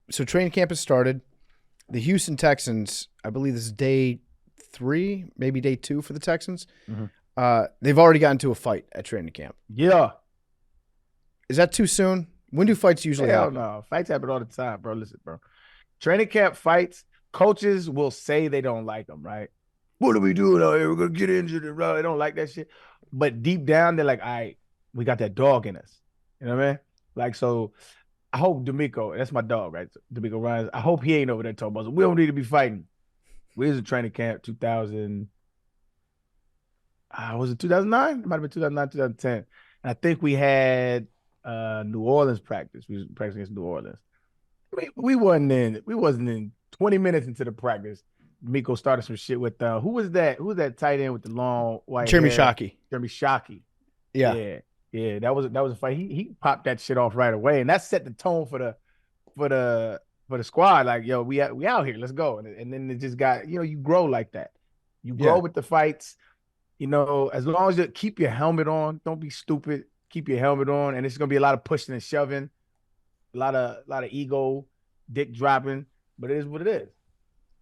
So training camp has started. The Houston Texans, I believe this is day 3, maybe day 2 for the Texans. Mhm. They've already gotten into a fight at training camp. Yeah. Is that too soon? When do fights usually Hell happen? no. Fights happen all the time, bro. Listen, bro. Training camp fights, coaches will say they don't like them, right? What are we doing out here? We're gonna get injured and blah. They don't like that shit. But deep down, they're like, all right, we got that dog in us. You know what I mean? Like, so I hope D'Amico, that's my dog, right? D'Amico Ryans. I hope he ain't over there talking about, we don't need to be fighting. We was in training camp 2000. Was it 2009? It might have been 2009, 2010. And I think we had New Orleans practice. We was practicing against New Orleans. We wasn't in 20 minutes into the practice. Miko started some shit with who was that? Who was that tight end with the long white Jeremy hair? Shockey. Jeremy Shockey. Yeah. Yeah. Yeah, that was a fight. He popped that shit off right away. And that set the tone for the for the squad. Like, yo, we out here. Let's go. And then it just got, you grow like that. You grow Yeah. with the fights, as long as you keep your helmet on, don't be stupid. Keep your helmet on. And it's gonna be a lot of pushing and shoving, a lot of ego, dick dropping, but it is what it is.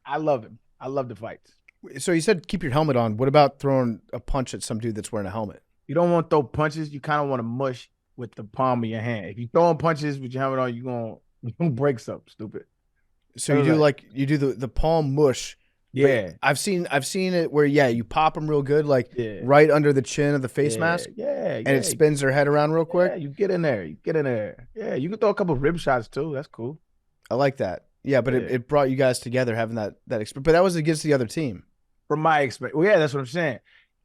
I love him. I love the fights. So you said keep your helmet on. What about throwing a punch at some dude that's wearing a helmet? You don't want to throw punches. You kind of want to mush with the palm of your hand. If you throwing punches with your helmet on, you gonna break something, stupid. So So you do like, like you do the palm mush, but yeah, I've seen it where you pop them real good, like yeah, right under the chin of the face yeah, mask, yeah, and it yeah, spins their head around real yeah. quick. You get in there. You get in there. Yeah, you can throw a couple of rib shots too. That's cool. I like that. Yeah, but it, Yeah. it brought you guys together having that experience. But that was against the other team. From my experience, well, yeah, that's what I'm saying.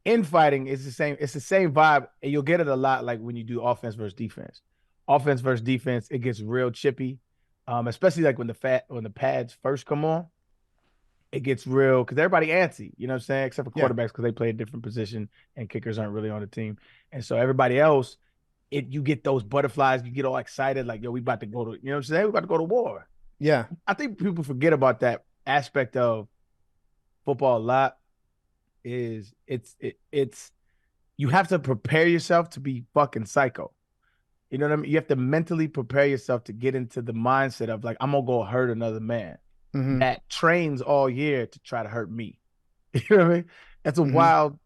Infighting is the same. It's the same vibe, and you'll get it a lot like when you do offense versus defense. Offense versus defense, it gets real chippy, especially like when the pads first come on. It gets real because everybody antsy, you know what I'm saying? Except for Yeah. quarterbacks because they play a different position and kickers aren't really on the team. And so everybody else, you get those butterflies, you get all excited, like, yo, we about to go to, you know what I'm saying? We about to go to war. Yeah. I think people forget about that aspect of football a lot. It's you have to prepare yourself to be fucking psycho. You know what I mean? You have to mentally prepare yourself to get into the mindset of like, I'm gonna go hurt another man Mm-hmm. that trains all year to try to hurt me. You know what I mean? That's a Mm-hmm. wild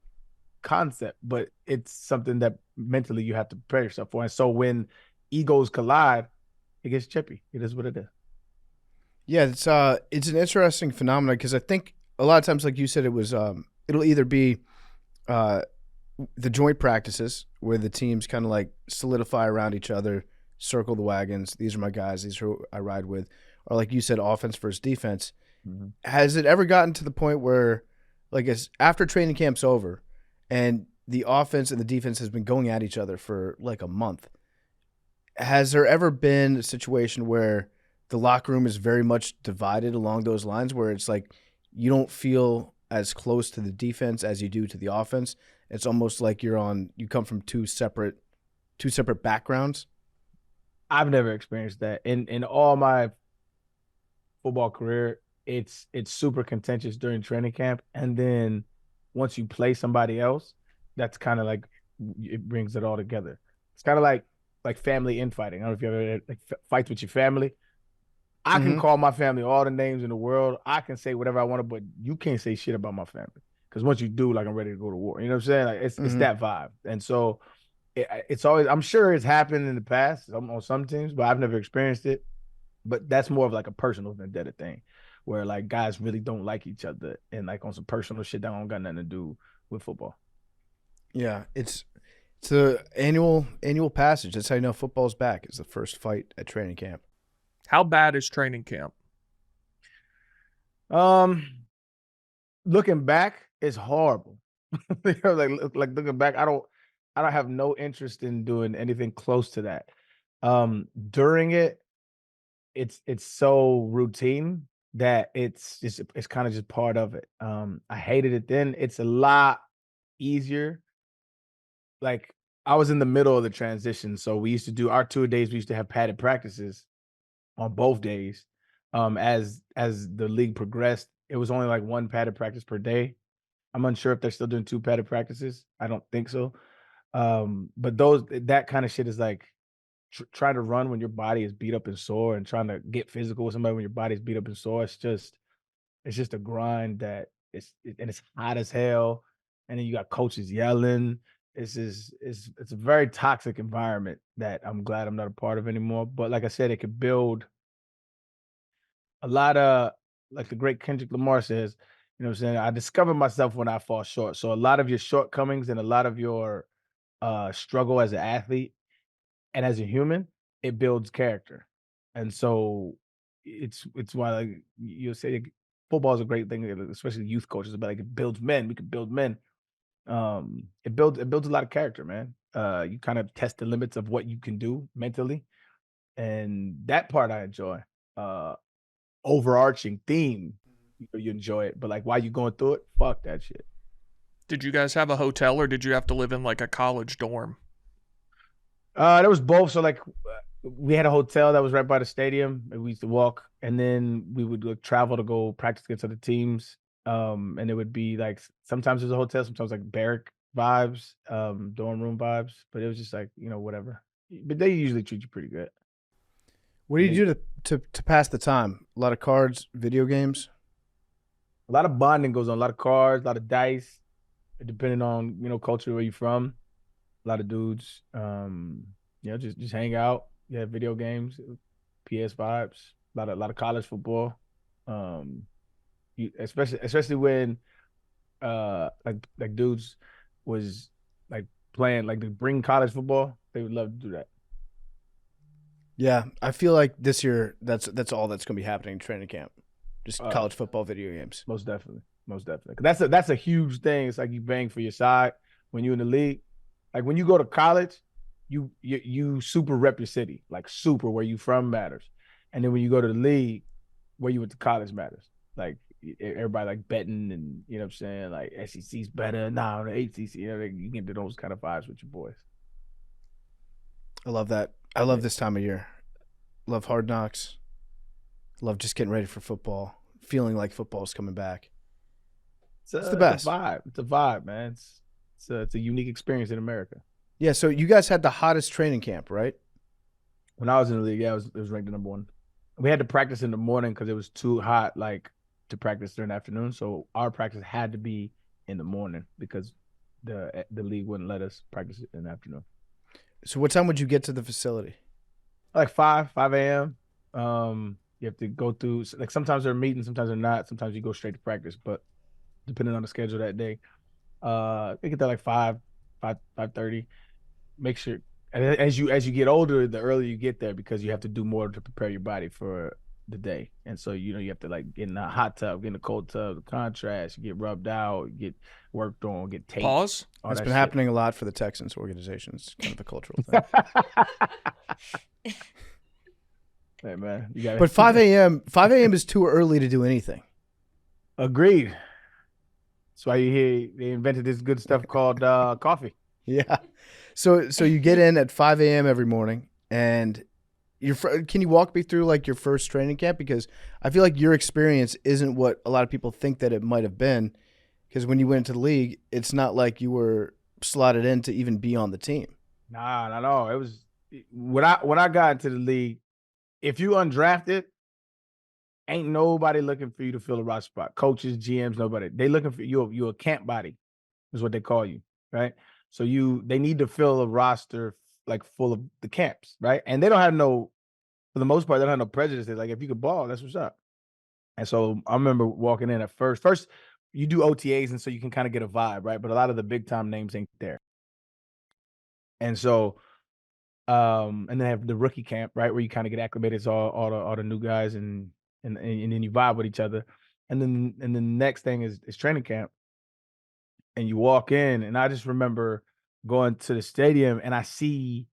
concept, but it's something that mentally you have to prepare yourself for. And so when egos collide, it gets chippy. It is what it is. Yeah, it's an interesting phenomenon because I think a lot of times, like you said, it'll either be uh the joint practices where the teams kind of like solidify around each other, circle the wagons. These are my guys. These are who I ride with. Or like you said, offense versus defense. Mm-hmm. Has it ever gotten to the point where, like, as after training camp's over, and the offense and the defense has been going at each other for like a month? Has there ever been a situation where the locker room is very much divided along those lines, where it's like you don't feel as close to the defense as you do to the offense? It's almost like you come from two separate backgrounds. I've never experienced that. In all my football career, it's super contentious during training camp. And then once you play somebody else, that's kind of like it brings it all together. It's kind of like family infighting. I don't know if you ever had, like fights with your family. I can Mm-hmm. call my family all the names in the world. I can say whatever I want to, but you can't say shit about my family. Because once you do, like I'm ready to go to war. You know what I'm saying? Like it's Mm-hmm. that vibe. And so it's always, I'm sure it's happened in the past on some teams, but I've never experienced it. But that's more of like a personal vendetta thing, where like guys really don't like each other and like on some personal shit that don't got nothing to do with football. Yeah, it's a annual passage. That's how you know football's back. Is the first fight at training camp. How bad is training camp? Um, Looking back, it's horrible. Like looking back, I don't have no interest in doing anything close to that. During it, it's so routine that it's kind of just part of it. I hated it then. It's a lot easier. Like I was in the middle of the transition, so we used to do our 2 days. We used to have padded practices on both days. As the league progressed, it was only like one padded practice per day. I'm unsure if they're still doing two padded practices. I don't think so. But that kind of shit is like trying to run when your body is beat up and sore, and trying to get physical with somebody when your body's beat up and sore. It's just a grind that and it's hot as hell. And then you got coaches yelling. It's a very toxic environment that I'm glad I'm not a part of anymore. But like I said, it could build a lot of, like the great Kendrick Lamar says, you know what I'm saying? I discover myself when I fall short. So a lot of your shortcomings and a lot of your struggle as an athlete and as a human, it builds character. And so it's why, like you'll say, football is a great thing, especially youth coaches, but like it builds men. We could build men. It builds a lot of character, man. You kind of test the limits of what you can do mentally, and that part I enjoy. Overarching theme, you enjoy it, but like while you going through it, fuck that shit. Did you guys have a hotel or did you have to live in like a college dorm? There was both. So like we had a hotel that was right by the stadium, and we used to walk, and then we would like, travel to go practice against other teams. And it would be like sometimes it was a hotel, sometimes like barrack vibes, dorm room vibes, but it was just like, whatever. But they usually treat you pretty good. What do you do to pass the time? A lot of cards, video games. A lot of bonding goes on, a lot of cards, a lot of dice, depending on, culture where you're from. A lot of dudes, just hang out. Yeah, video games, PS vibes, a lot of college football. Especially when like dudes was like playing like to bring college football, they would love to do that. Yeah, I feel like this year that's all that's going to be happening in training camp. Just Uh, college football video games. Most definitely, most definitely. 'Cause that's a huge thing. It's like you bang for your side when you're in the league. Like when you go to college, you super rep your city, like super where you from matters. And then when you go to the league, where you went to college matters. Like everybody like betting, and you know what I'm saying, like SEC's better now, the ACC. You get to those kind of vibes with your boys. I love that. I love this time of year. Love Hard Knocks. Love just getting ready for football. Feeling like football's coming back. It's the best. It's a vibe. It's a vibe, man. It's a unique experience in America. Yeah, so you guys had the hottest training camp, right? When I was in the league, yeah, it was ranked the number one. We had to practice in the morning because it was too hot, like to practice during the afternoon. So our practice had to be in the morning because the league wouldn't let us practice in the afternoon. So what time would you get to the facility? Like 5 a.m. You have to go through, like sometimes they're meetings, sometimes they're not. Sometimes you go straight to practice, but depending on the schedule that day, they get there like 5:30. Make sure as you get older, the earlier you get there because you have to do more to prepare your body for the day. And so you have to like get in the hot tub, get in the cold tub, the contrast, you get rubbed out, get worked on, get taped. Pause. That's been happening a lot for the Texans organization. It's kind of a cultural thing. Hey man, you got. But 5 a.m. is too early to do anything. Agreed. That's why you hear they invented this good stuff called coffee. Yeah. So you get in at 5 a.m. every morning, and can you walk me through like your first training camp? Because I feel like your experience isn't what a lot of people think that it might have been. Because when you went into the league, it's not like you were slotted in to even be on the team. Nah, no. It was when I got into the league. If you undrafted, ain't nobody looking for you to fill a roster spot. Coaches, GMs, nobody. They looking for you. You're a camp body, is what they call you, right? So they need to fill a roster like full of the camps, right? And they don't have for the most part, they don't have no prejudice. They're like, if you could ball, that's what's up. And so I remember walking in at first. First, you do OTAs, and so you can kind of get a vibe, right? But a lot of the big time names ain't there. And so and then have the rookie camp, right, where you kind of get acclimated to all the new guys, and then you vibe with each other. And then the next thing is training camp. And you walk in, and I just remember going to the stadium, and I see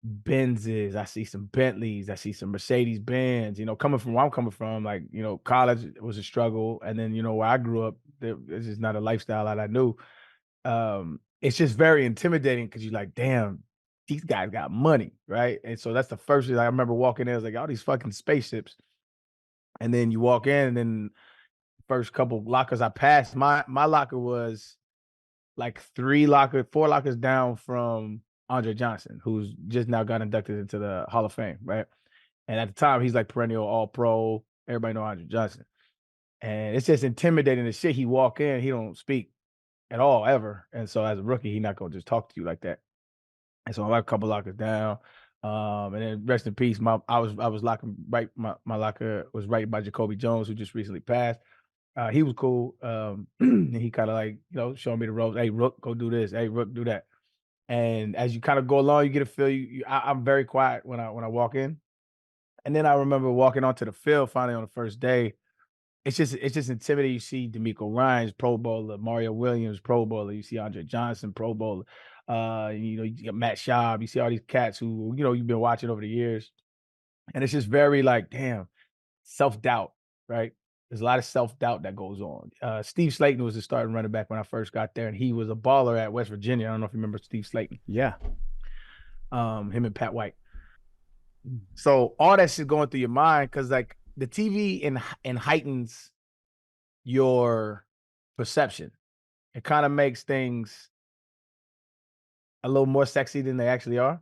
Benzes, I see some Bentleys, I see some Mercedes Benz, coming from where I'm coming from, like, college was a struggle. And then, where I grew up, this is not a lifestyle that I knew. It's just very intimidating because you're like, damn, these guys got money, right? And so that's the first thing I remember walking in. I was like, all these fucking spaceships. And then you walk in, and then first couple lockers I passed, my locker was like 4 lockers down from Andre Johnson, who's just now got inducted into the Hall of Fame, right? And at the time, he's like perennial All-Pro. Everybody know Andre Johnson. And it's just intimidating as shit. He walk in, he don't speak at all, ever. And so as a rookie, he not gonna just talk to you like that. And so I like a couple lockers down. And then rest in peace. I was locking right. My locker was right by Jacoby Jones, who just recently passed. He was cool. And he kind of like, showing me the ropes. Hey, Rook, go do this. Hey, Rook, do that. And as you kind of go along, you get a feel. I'm very quiet when I walk in. And then I remember walking onto the field finally on the first day. It's just intimidating. You see D'Amico Ryans, Pro Bowler, Mario Williams, Pro Bowler. You see Andre Johnson, Pro Bowler. You get Matt Schaub. You see all these cats who you've been watching over the years, and it's just very like, damn, self-doubt, right? There's a lot of self-doubt that goes on. Steve Slayton was the starting running back when I first got there, and he was a baller at West Virginia. I don't know if you remember Steve Slayton. Yeah. Him and Pat White. So all that shit going through your mind, because like the TV and heightens your perception. It kind of makes things a little more sexy than they actually are.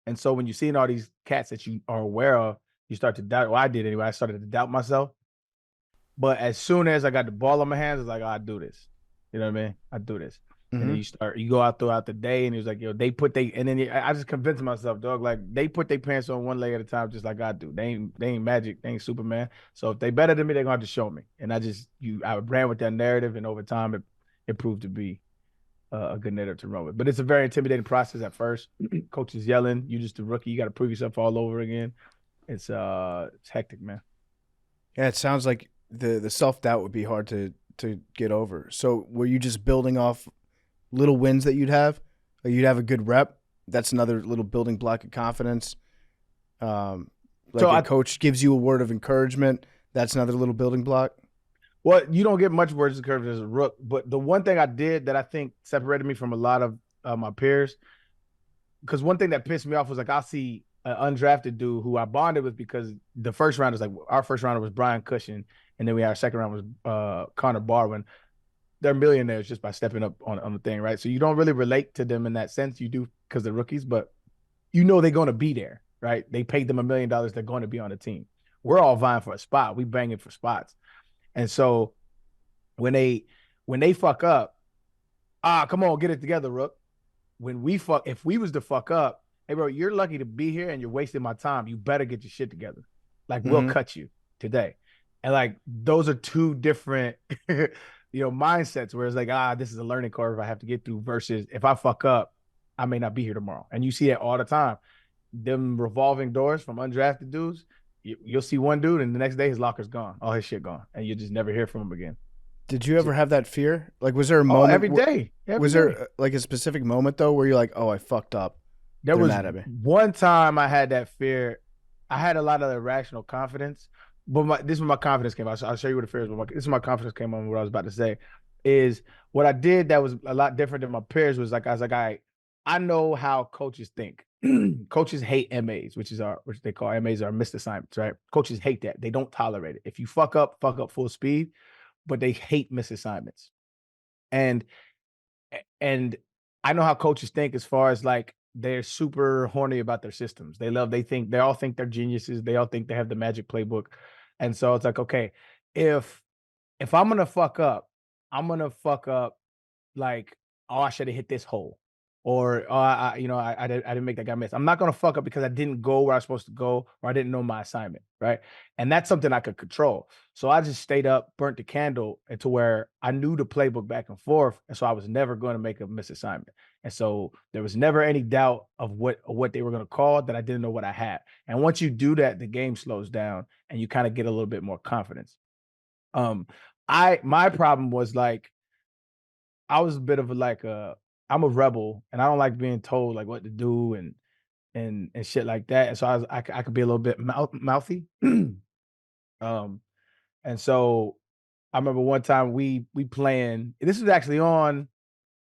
And so when you're seeing all these cats that you are aware of, you start to doubt. Well, I did anyway. I started to doubt myself. But as soon as I got the ball in my hands, it's like, oh, I do this. You know what I mean? I do this. And then you go out throughout the day, and it was like, and then I just convinced myself, dog, like they put their pants on one leg at a time, just like I do. They ain't magic, they ain't Superman. So if they better than me, they're gonna have to show me. And I ran with that narrative, and over time, it proved to be a good narrative to run with. But it's a very intimidating process at first. Coach is yelling, you just a rookie, you got to prove yourself all over again. It's hectic, man. Yeah, it sounds like the self-doubt would be hard to get over. So were you just building off little wins that you'd have? Or you'd have a good rep? That's another little building block of confidence. Coach gives you a word of encouragement. That's another little building block. Well, you don't get much words of encouragement as a rook, but the one thing I did that I think separated me from a lot of my peers, because one thing that pissed me off was like I'll see an undrafted dude who I bonded with because the first round was like our first rounder was Brian Cushing, and then we had our second round was Connor Barwin. They're millionaires just by stepping up on the thing, right? So you don't really relate to them in that sense. You do because they're rookies, but they're going to be there, right? They paid them $1 million. They're going to be on the team. We're all vying for a spot. We banging for spots. And so when they fuck up, come on, get it together, Rook. If we was to fuck up, hey, bro, you're lucky to be here and you're wasting my time. You better get your shit together. Like, we'll cut you today. And like, those are two different, mindsets where it's like, this is a learning curve I have to get through versus if I fuck up, I may not be here tomorrow. And you see it all the time. Them revolving doors from undrafted dudes, you'll see one dude and the next day his locker's gone. All his shit gone. And you just never hear from him again. Did you ever have that fear? Like, was there a moment? Every day. There like a specific moment though where you're like, oh, I fucked up? There was one time I had that fear. I had a lot of irrational confidence, but this is where my confidence came out. I'll show you what the fear is. This is my confidence came on. What I was about to say is what I did that was a lot different than my peers was like, I was like, I know how coaches think. Coaches hate MAs, which they call MAs are missed assignments, right? Coaches hate that. They don't tolerate it. If you fuck up full speed, but they hate missed assignments. And I know how coaches think as far as like they're super horny about their systems. They all think they're geniuses. They all think they have the magic playbook. And so it's like, okay, if I'm gonna fuck up, like, oh, I should have hit this hole. Or I didn't make that guy miss. I'm not gonna fuck up because I didn't go where I was supposed to go, or I didn't know my assignment, right? And that's something I could control. So I just stayed up, burnt the candle, into where I knew the playbook back and forth, and so I was never going to make a miss assignment. And so there was never any doubt of what they were going to call that I didn't know what I had. And once you do that, the game slows down, and you kind of get a little bit more confidence. My problem was like I was a bit of I'm a rebel and I don't like being told like what to do and shit like that. And so I could be a little bit mouthy. And so I remember one time we playing. This was actually on.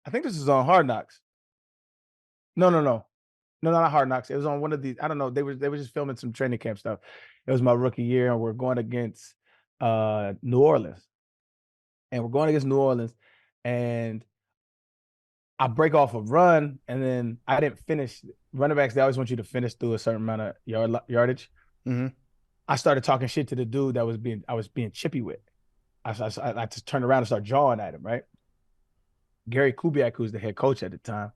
I think this was on Hard Knocks. No, not Hard Knocks. It was on one of these. I don't know. They were just filming some training camp stuff. It was my rookie year, and we're going against New Orleans, and and I break off a run, and then I didn't finish. Running backs, they always want you to finish through a certain amount of yardage. Mm-hmm. I started talking shit to the dude that I was being chippy with. I just turned around and started jawing at him, right? Gary Kubiak, who's the head coach at the time,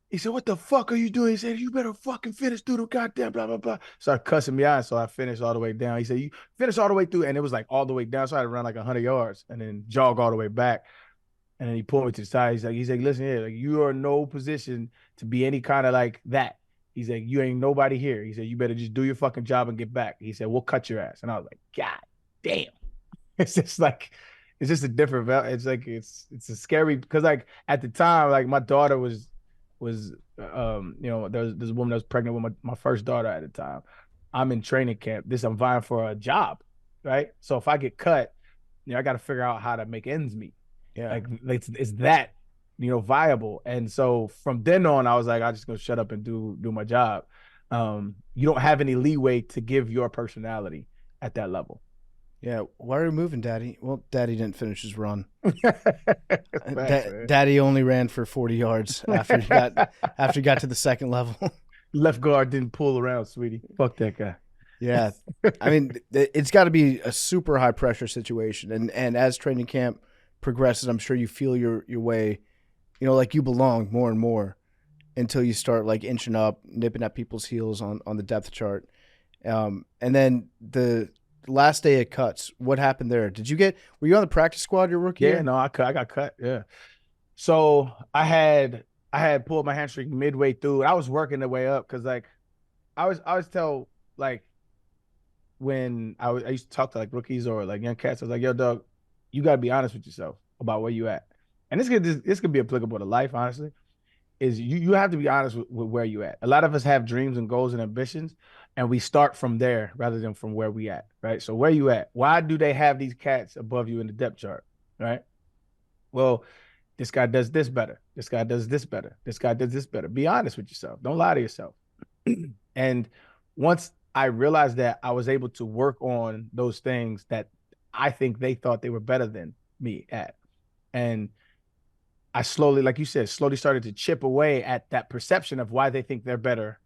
he said, "What the fuck are you doing?" He said, "You better fucking finish through the goddamn blah, blah, blah." Started cussing me out, so I finished all the way down. He said, "You finish all the way through," and it was like all the way down. So I had to run like 100 yards and then jog all the way back. And then he pulled me to the side. He's like, "Listen here, like you are in no position to be any kind of like that." He's like, "You ain't nobody here." He said, "You better just do your fucking job and get back." He said, "We'll cut your ass." And I was like, "God damn." It's just like it's just a different it's like it's a scary because like at the time like my daughter was you know there's a woman that was pregnant with my first daughter at the time. I'm in training camp. I'm vying for a job, right? So if I get cut, you know I got to figure out how to make ends meet. Yeah. Like it's that viable. And so from then on, I was like, I just gonna shut up and do my job. You don't have any leeway to give your personality at that level. Yeah. Why are you moving, Daddy? Well, Daddy didn't finish his run. Facts, Daddy only ran for 40 yards after he got to the second level. Left guard didn't pull around, sweetie. Fuck that guy. Yeah. I mean, it's got to be a super high pressure situation. And as training camp progresses, I'm sure you feel your way, you know, like you belong more and more until you start like inching up, nipping at people's heels on the depth chart. And then the last day of cuts, what happened there? Were you on the practice squad your rookie year? No, I got cut. Yeah. So I had pulled my hamstring midway through. I was working the way up because like I was tell like when I used to talk to like rookies or like young cats, I was like, "Yo, dog, you got to be honest with yourself about where you at." And this could be applicable to life, honestly. Is you have to be honest with where you at. A lot of us have dreams and goals and ambitions, and we start from there rather than from where we at, right? So where you at? Why do they have these cats above you in the depth chart, right? Well, this guy does this better. This guy does this better. This guy does this better. Be honest with yourself. Don't lie to yourself. And once I realized that, I was able to work on those things that I think they thought they were better than me at. And I slowly, like you said, slowly started to chip away at that perception of why they think they're better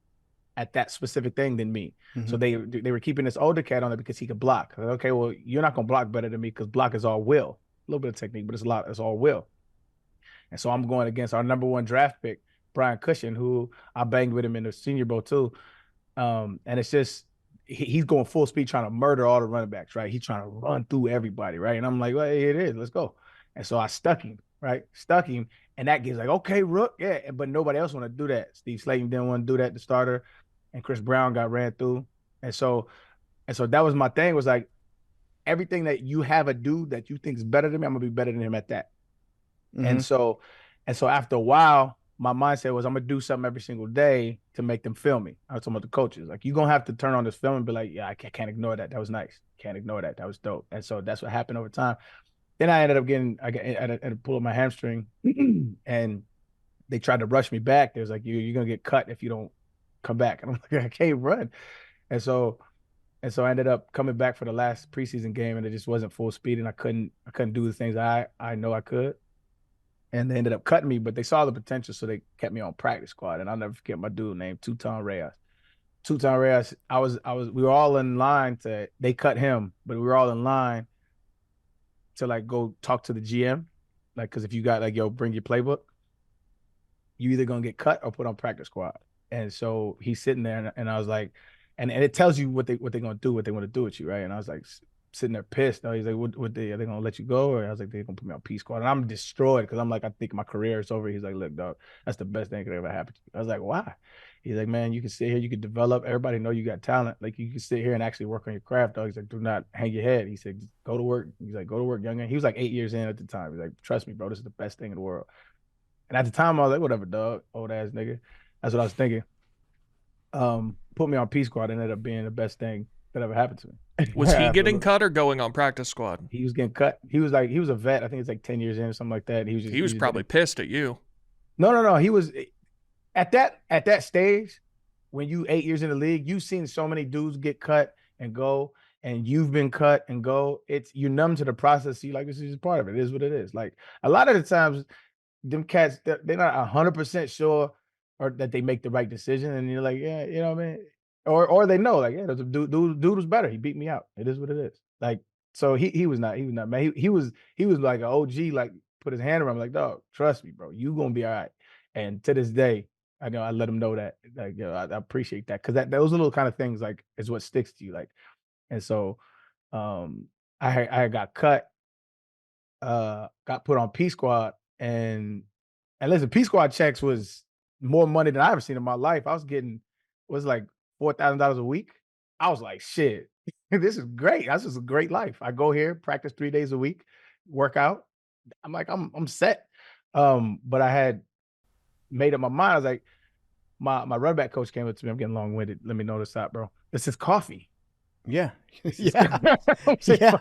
at that specific thing than me. Mm-hmm. So they were keeping this older cat on it because he could block. Like, okay, well, you're not gonna block better than me because block is all will. A little bit of technique, but it's all will. And so I'm going against our number one draft pick, Brian Cushion, who I banged with him in the Senior Bowl too. And it's just he's going full speed trying to murder all the running backs, right? He's trying to run through everybody, right? And I'm like, well, here it is, let's go. And so I stuck him, right? Stuck him, and that gives like, okay, Rook, yeah. But nobody else want to do that. Steve Slayton didn't want to do that, the starter, and Chris Brown got ran through. And so that was my thing, was like everything that you have a dude that you think is better than me, I'm gonna be better than him at that. Mm-hmm. And so after a while, my mindset was I'm gonna do something every single day to make them feel me. I was talking about the coaches. Like, you're gonna have to turn on this film and be like, yeah, I can't ignore that. That was nice. Can't ignore that. That was dope. And so that's what happened over time. Then I ended up I had to pull up my hamstring and they tried to rush me back. They was like, you're gonna get cut if you don't come back. And I'm like, I can't run. And so I ended up coming back for the last preseason game, and it just wasn't full speed, and I couldn't do the things I know I could. And they ended up cutting me, but they saw the potential, so they kept me on practice squad. And I'll never forget my dude named Tutan Reyes. Tutan Reyes, we were all in line they cut him, but we were all in line to like go talk to the GM. Like, because if you got like, yo, bring your playbook, you either gonna get cut or put on practice squad. And so he's sitting there, and I was like, and it tells you what they're gonna do, what they want to do with you, right? And I was like sitting there pissed. He's like, are they gonna let you go? Or I was like, they're gonna put me on P squad. And I'm destroyed because I'm like, I think my career is over. He's like, look, dog, that's the best thing that could ever happen to you. I was like, why? He's like, man, you can sit here, you can develop. Everybody know you got talent. Like, you can sit here and actually work on your craft, dog. He's like, do not hang your head. He said, go to work. He's like, go to work, young man. He was like 8 years in at the time. He's like, trust me, bro, this is the best thing in the world. And at the time, I was like, whatever, dog, old ass nigga. That's what I was thinking. Put me on P squad, and ended up being the best thing that ever happened to me. Was he getting cut or going on practice squad? He was getting cut. He was a vet. I think it's like 10 years in or something like that. He was probably pissed at you. No. He was at that stage when you 8 years in the league, you've seen so many dudes get cut and go, and you've been cut and go. You're numb to the process. You like, this is part of it. It is what it is. Like, a lot of the times them cats, they're not 100% sure or that they make the right decision, and you're like, yeah, you know what I mean, or they know, like, yeah, the dude was better. He beat me out. It is what it is. Like, so he was not man. He was like an OG. Like, put his hand around me, like, dog, trust me, bro, you gonna be all right. And to this day, I know I let him know that, like, I appreciate that, because those little kind of things, like, is what sticks to you, like. And so, I got cut, got put on P Squad, and listen, P Squad checks was more money than I ever seen in my life. I was getting was like $4,000 a week. I was like, shit, this is great. This is a great life. I go here, practice 3 days a week, work out. I'm like, I'm set. But I had made up my mind. I was like, my running back coach came up to me. I'm getting long winded. Let me know to stop, bro. This is coffee. Yeah. Yeah. Yeah.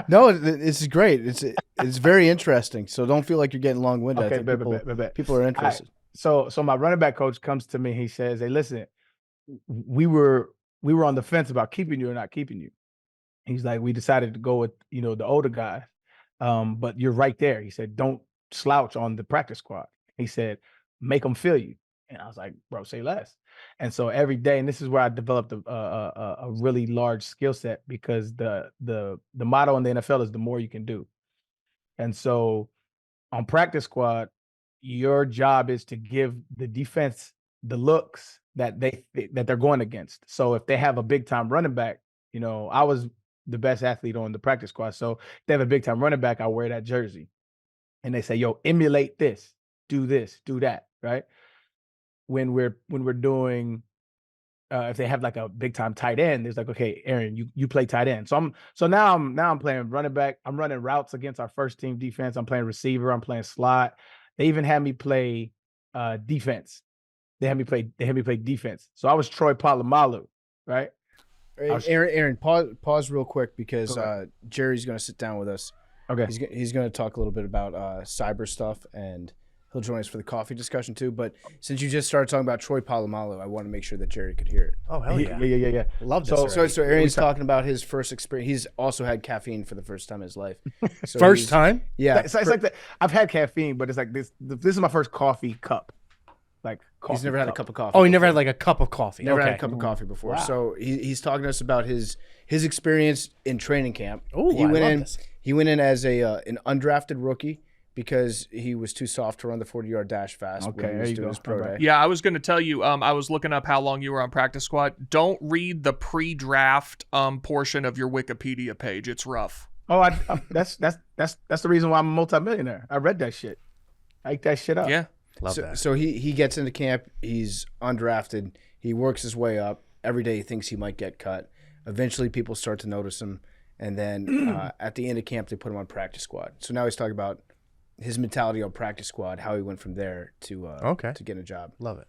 No, this is great. It's very interesting. So don't feel like you're getting long winded. Okay, I think people are interested. So my running back coach comes to me. He says, "Hey, listen, we were on the fence about keeping you or not keeping you." He's like, "We decided to go with the older guy, but you're right there." He said, "Don't slouch on the practice squad." He said, "Make them feel you." And I was like, "Bro, say less." And so every day, and this is where I developed a really large skill set, because the motto in the NFL is the more you can do. And so on practice squad, your job is to give the defense the looks that they're going against. So if they have a big time running back, I was the best athlete on the practice squad. So if they have a big time running back, I wear that jersey. And they say, yo, emulate this, do that, right? When we're doing if they have like a big time tight end, it's like, okay, Aaron, you play tight end. So now I'm playing running back. I'm running routes against our first team defense. I'm playing receiver. I'm playing slot. They even had me play defense. They had me play defense. So I was Troy Polamalu, right? Aaron, pause real quick, because Jerry's going to sit down with us. Okay. He's going to talk a little bit about cyber stuff, and he'll join us for the coffee discussion too. But since you just started talking about Troy Polamalu, I want to make sure that Jerry could hear it. Oh, hell yeah. Yeah. Love this. So Aaron's talking about his first experience. He's also had caffeine for the first time in his life. So First time? Yeah. It's like that. I've had caffeine, but it's like this is my first coffee cup. Like, he's never had a cup of coffee. Oh, he never had like a cup of coffee. Never had a cup of coffee before. Wow. So he's talking to us about his experience in training camp. Oh, I love this. He went in as an undrafted rookie because he was too soft to run the 40-yard dash fast. Okay, when he was doing his pro day. Yeah, I was going to tell you, I was looking up how long you were on practice squad. Don't read the pre-draft portion of your Wikipedia page. It's rough. Oh, that's the reason why I'm a multimillionaire. I read that shit. I ate that shit up. Yeah. Love that. So he gets into camp. He's undrafted. He works his way up. Every day he thinks he might get cut. Eventually people start to notice him. And then at the end of camp, they put him on practice squad. So now he's talking about his mentality on practice squad, how he went from there to get a job. Love it.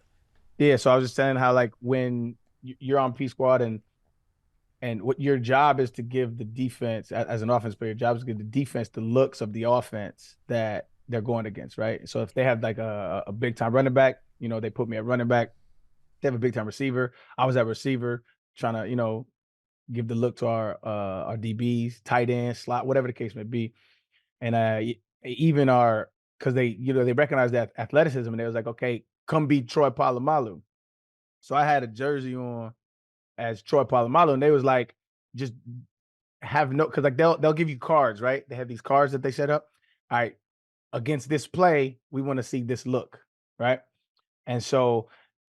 Yeah, so I was just saying how, like, when you're on P squad and what your job is to give the defense, as an offense player, your job is to give the defense the looks of the offense that they're going against, right? So if they have like a big time running back, they put me at running back. They have a big time receiver. I was at receiver, trying to, give the look to our DBs, tight end, slot, whatever the case may be. And even because they recognize that athleticism, and they was like, okay, come beat Troy Polamalu. So I had a jersey on as Troy Polamalu, and they was like, just have no, because like they'll give you cards, right? They have these cards that they set up. All right, against this play, we want to see this look, right? And so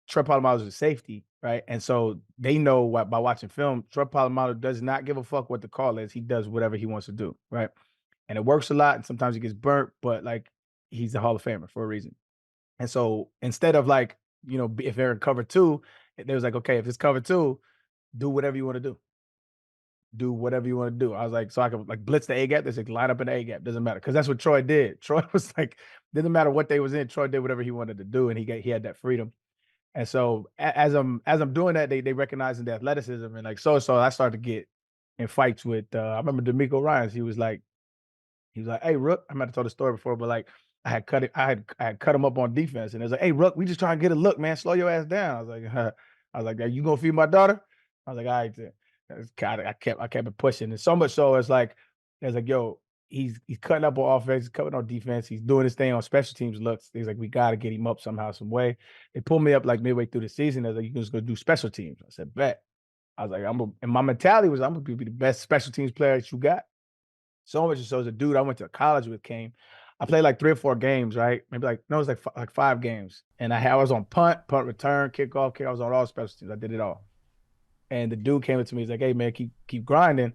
Troy Polamalu is a safety, right? And so they know by watching film, Troy Polamalu does not give a fuck what the call is. He does whatever he wants to do, right? And it works a lot, and sometimes he gets burnt, but like, he's a Hall of Famer for a reason. And so instead of like, if they're in cover two, they was like, okay, if it's cover two, do whatever you want to do. Do whatever you want to do. I was like, so I could like blitz the A gap. They said, line up in the A gap. Doesn't matter, because that's what Troy did. Troy was like, didn't matter what they was in. Troy did whatever he wanted to do, and he had that freedom. And so as I'm doing that, they recognizing the athleticism, and like so I started to get in fights with. I remember D'Amico Ryans. He was like, hey Rook. I might have told the story before, but like I had cut him up on defense, and it was like, hey Rook, we just trying to get a look, man. Slow your ass down. I was like, are you gonna feed my daughter? I was like, all right. I kept it pushing, and so much so it's like, yo, he's cutting up on offense, he's cutting on defense, he's doing his thing on special teams looks. He's like, we got to get him up somehow, some way. They pulled me up like midway through the season. They're like, you can just go do special teams. I said, bet. I was like, and my mentality was, I'm gonna be the best special teams player that you got. So much so as a dude I went to college with came. I played like 3 or 4 games, right? Maybe like no, it was like 5 games. And I was on punt return, kickoff, I was on all special teams. I did it all. And the dude came up to me, he's like, hey man, keep grinding.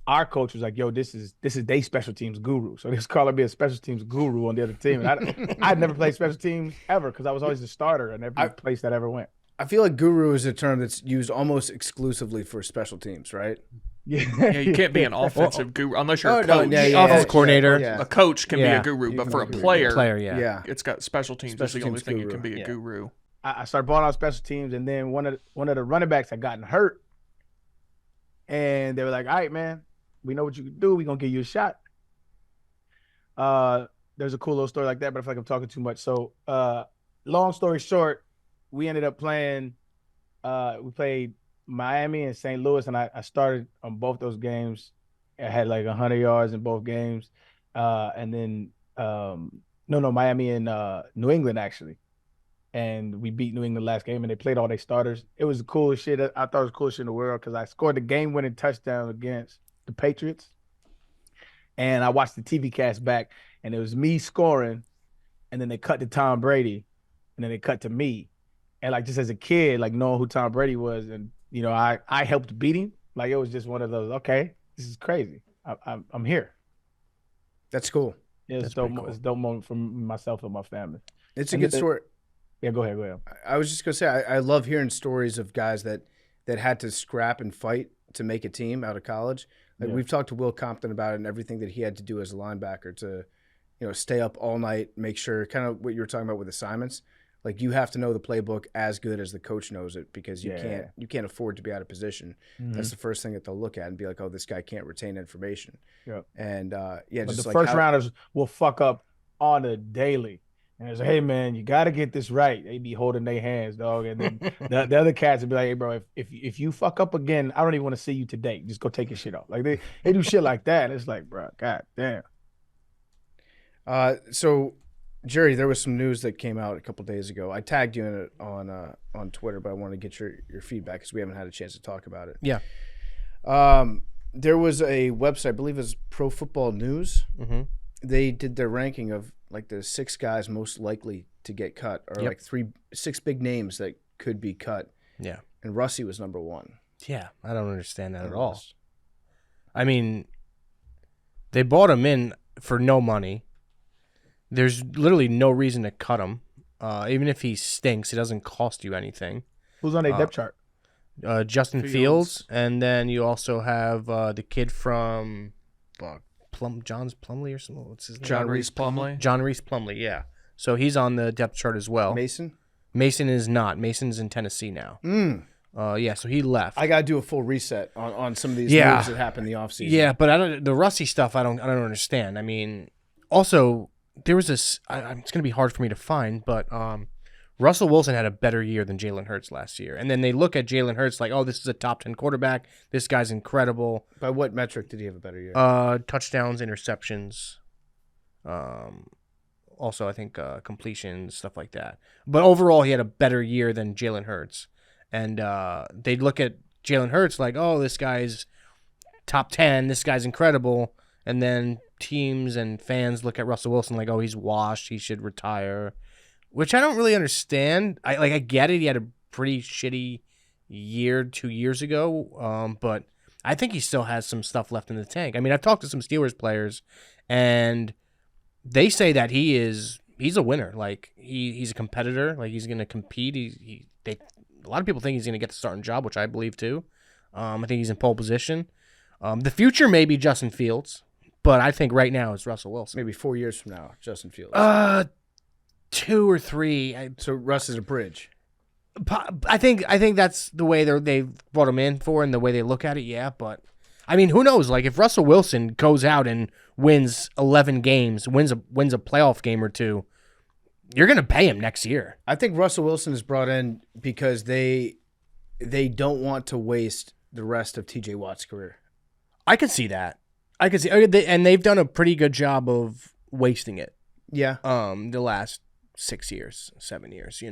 Our coach was like, yo, this is they special teams guru. So they was calling me a special teams guru on the other team. And I'd never played special teams ever because I was always the starter in every place that I ever went. I feel like guru is a term that's used almost exclusively for special teams, right? Yeah, you can't be an offensive guru unless you're a coach. Offense coordinator. A coach can be a guru, but for a player, yeah, it's got special teams. That's the only thing you can be a guru. I started balling out special teams, and then one of the running backs had gotten hurt, and they were like, all right, man, we know what you can do. We're going to give you a shot. There's a cool little story like that, but I feel like I'm talking too much. So long story short, we ended up playing we played Miami and St. Louis, and I started on both those games. I had like 100 yards in both games. And then Miami and New England actually. And we beat New England last game, and they played all their starters. It was the coolest shit. I thought it was the coolest shit in the world because I scored the game-winning touchdown against the Patriots. And I watched the TV cast back, and it was me scoring, and then they cut to Tom Brady, and then they cut to me. And like just as a kid, like knowing who Tom Brady was, and you know, I helped beat him. Like it was just one of those. Okay, this is crazy. I'm here. That's cool. Yeah, it's dope. Cool. It's a dope moment for myself and my family. It's a good story. Yeah, go ahead. I was just gonna say I love hearing stories of guys that had to scrap and fight to make a team out of college. Like we've talked to Will Compton about it and everything that he had to do as a linebacker to, you know, stay up all night, make sure kind of what you were talking about with assignments. Like you have to know the playbook as good as the coach knows it because you can't afford to be out of position. Mm-hmm. That's the first thing that they'll look at and be like, oh, this guy can't retain information. Yep. And but just the first rounders will fuck up on a daily. And it's like, hey man, you got to get this right. They be holding their hands, dog. And then the other cats would be like, hey bro, if you fuck up again, I don't even want to see you today. Just go take your shit off. Like they do shit like that. And it's like, bro, god damn. So Jerry, there was some news that came out a couple days ago. I tagged you in it on Twitter, but I want to get your feedback because we haven't had a chance to talk about it. Yeah. There was a website, I believe it was Pro Football News. Mm-hmm. They did their ranking of like the 6 guys most likely to get cut, or like 6 big names that could be cut. Yeah. And Russie was number 1. Yeah, I don't understand that at all. I mean, they bought him in for no money. There's literally no reason to cut him. Even if he stinks, it doesn't cost you anything. Who's on a depth chart? Justin Fields. And then you also have the kid from John's Plumley or something. What's his name? John Reese Plumley. John Reese Plumley, yeah. So he's on the depth chart as well. Mason is not. Mason's in Tennessee now. Yeah, so he left. I gotta do a full reset on some of these moves that happened in the offseason. Yeah, but the Russie stuff I don't understand. I mean, also there was this. It's gonna be hard for me to find, but Russell Wilson had a better year than Jalen Hurts last year, and then they look at Jalen Hurts like, oh, this is a top 10 quarterback. This guy's incredible. By what metric did he have a better year? Touchdowns, interceptions. Also, I think completions, stuff like that. But overall, he had a better year than Jalen Hurts. And they look at Jalen Hurts like, oh, this guy's top 10. This guy's incredible. And then teams and fans look at Russell Wilson like, oh, he's washed. He should retire, which I don't really understand. I get it. He had a pretty shitty year 2 years ago, but I think he still has some stuff left in the tank. I mean, I've talked to some Steelers players, and they say that he's a winner. Like he's a competitor. Like he's going to compete. A lot of people think he's going to get the starting job, which I believe too. I think he's in pole position. The future may be Justin Fields, but I think right now it's Russell Wilson. Maybe 4 years from now, Justin Fields. 2 or 3. So Russ is a bridge. I think that's the way they've brought him in for, and the way they look at it. Yeah, but I mean, who knows? Like if Russell Wilson goes out and wins 11 games, wins a playoff game or 2, you're gonna pay him next year. I think Russell Wilson is brought in because they don't want to waste the rest of T.J. Watt's career. I can see that. I could see, and they've done a pretty good job of wasting it. Yeah. The last 6 years, 7 years,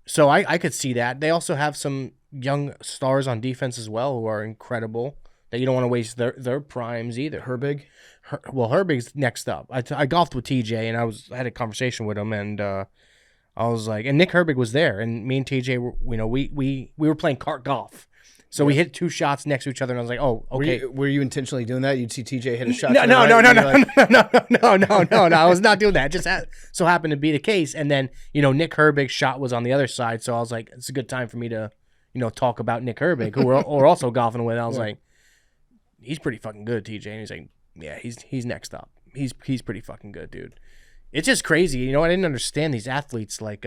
So I could see that. They also have some young stars on defense as well who are incredible that you don't want to waste their primes either. Herbig? Herbig's next up. I golfed with TJ and I had a conversation with him and I was like, and Nick Herbig was there and me and TJ were, we were playing cart golf. So we hit 2 shots next to each other and I was like, oh, okay. Were you intentionally doing that? You'd see TJ hit a shot. No, to the right, and you're like, no. I was not doing that. It just so happened to be the case. And then, Nick Herbig's shot was on the other side. So I was like, it's a good time for me to, talk about Nick Herbig, who we're also golfing with. I was like, he's pretty fucking good, TJ. And he's like, yeah, he's next up. He's pretty fucking good, dude. It's just crazy. I didn't understand these athletes. Like,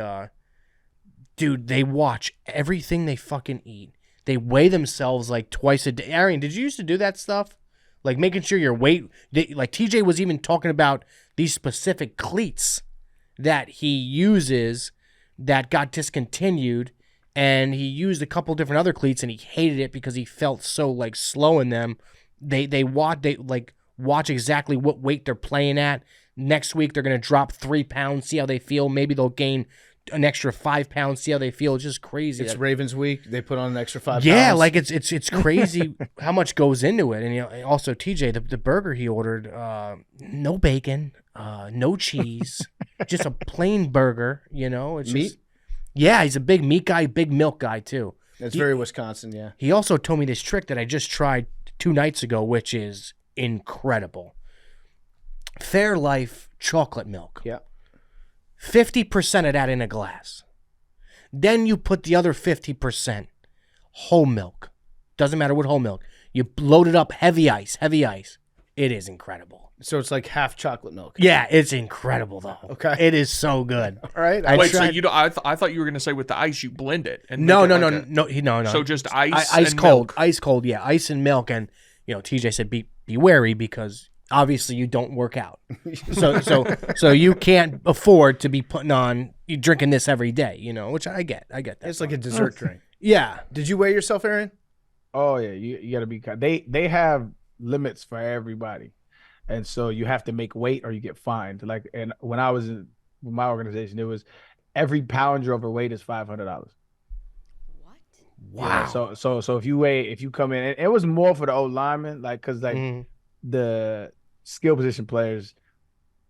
dude, they watch everything they fucking eat. They weigh themselves like twice a day. Arian, did you used to do that stuff? Like making sure your weight, like TJ was even talking about these specific cleats that he uses that got discontinued, and he used a couple different other cleats and he hated it because he felt so like slow in them. They watch exactly what weight they're playing at. Next week they're gonna drop 3 pounds, see how they feel. Maybe they'll gain an extra 5 pounds, see how they feel. It's just crazy. It's Ravens week. They put on an extra 5 pounds. Yeah, like it's crazy how much goes into it. And also TJ, the burger he ordered, no bacon, no cheese, just a plain burger. It's meat. Just, yeah, he's a big meat guy, big milk guy too. That's very Wisconsin. Yeah. He also told me this trick that I just tried 2 nights ago, which is incredible. Fairlife chocolate milk. Yeah. 50% of that in a glass. Then you put the other 50% whole milk. Doesn't matter what whole milk. You load it up heavy ice. It is incredible. So it's like half chocolate milk. Yeah, it's incredible though. Okay. It is so good. All right. Wait, so I thought you were going to say with the ice you blend it and No. make it No. So just ice Ice and cold. milk. Ice cold, yeah. Ice and milk. And TJ said be wary because obviously you don't work out. So you can't afford to be you drinking this every day, which I get. I get that. It's like a dessert drink. Yeah. Did you weigh yourself, Aaron? Oh yeah, you got to be. They have limits for everybody, and so you have to make weight or you get fined. Like, and when I was in my organization, it was every pound you're overweight is $500. What? Wow. Yeah, so if you come in, and it was more for the old linemen, like because the skill position players,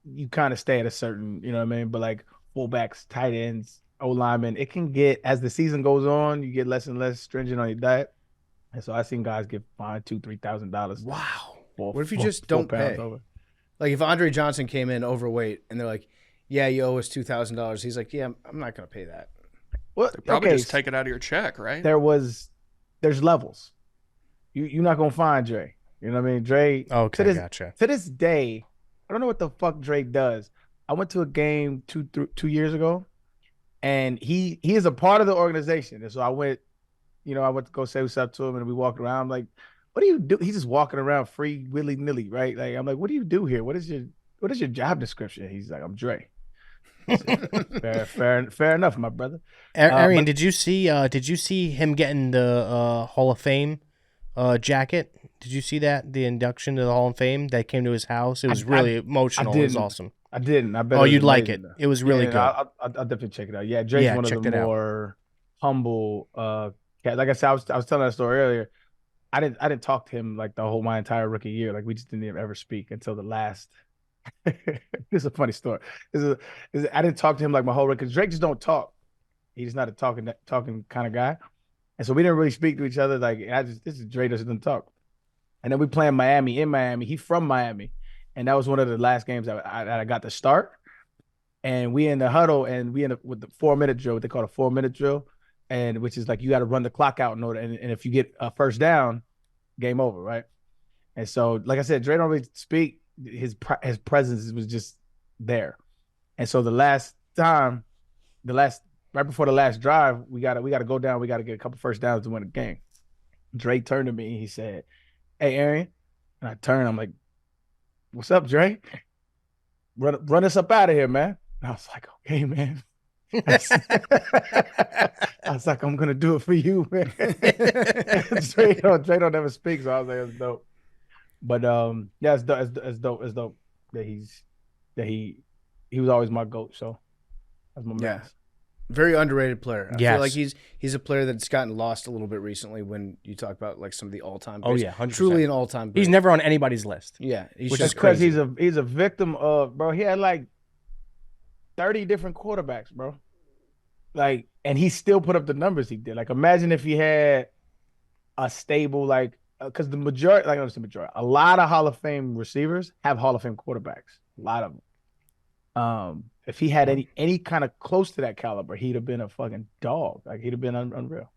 you kind of stay at a certain, you know what I mean? But like fullbacks, tight ends, O linemen, it can get, as the season goes on, you get less and less stringent on your diet. And so I've seen guys get fined $2,000-$3,000. Wow. What if you just don't pay? Like if Andre Johnson came in overweight and they're like, yeah, you owe us $2,000. He's like, yeah, I'm not going to pay that. Well, Probably just take it out of your check, right? There's levels. You're not going to find Dre. You know what I mean? Dre, Okay, gotcha. To this day, I don't know what the fuck Dre does. I went to a game 2 years ago, and he is a part of the organization. And so I went to go say what's up to him, and we walked around. I'm like, what do you do? He's just walking around free willy-nilly, right? Like, I'm like, what do you do here? What is your job description? He's like, I'm Dre. Fair enough, my brother. Arian, did you see him getting the Hall of Fame jacket? Did you see that? The induction to the Hall of Fame that came to his house? It was really emotional. It was awesome. I didn't. I bet. Oh, you'd like it. It was really good. I'll definitely check it out. Yeah, Dre's one of the more humble cat. Like I said, I was telling that story earlier. I didn't talk to him like my entire rookie year. Like we just didn't ever speak until the last. This is a funny story. I didn't talk to him like my whole rookie. Because Drake just don't talk. He's not a talking kind of guy, and so we didn't really speak to each other. Like this is Drake doesn't talk. And then we play in Miami. He's from Miami. And that was one of the last games that I got to start. And we in the huddle, and we end up with the 4-minute drill, what they call a 4-minute drill, and which is like you got to run the clock out in order. And if you get a first down, game over, right? And so, like I said, Dre don't really speak. His presence was just there. And so right before the last drive, we gotta go down. We gotta get a couple first downs to win the game. Dre turned to me and he said, "Hey, Arian," and I turned. I'm like, "What's up, Dre? Run us up out of here, man." And I was like, "Okay, man." I was like, "I'm gonna do it for you, man." Dre don't ever speak, so I was like, "That's dope." But yeah, it's dope that he was always my GOAT. So that's my Yeah. man. Very underrated player. I Yes. feel like he's a player that's gotten lost a little bit recently when you talk about like some of the all-time Oh greats. yeah, 100%. Truly an all-time great. He's never on anybody's list. Yeah, he's Which just is Because crazy. he's a victim of, bro. He had like 30 different quarterbacks, bro. Like, and he still put up the numbers he did. Like, imagine if he had a stable, like, because the majority, like, I don't say majority, a lot of Hall of Fame receivers have Hall of Fame quarterbacks. A lot of them. If he had any kind of close to that caliber, he'd have been a fucking dog. Like, he'd have been unreal.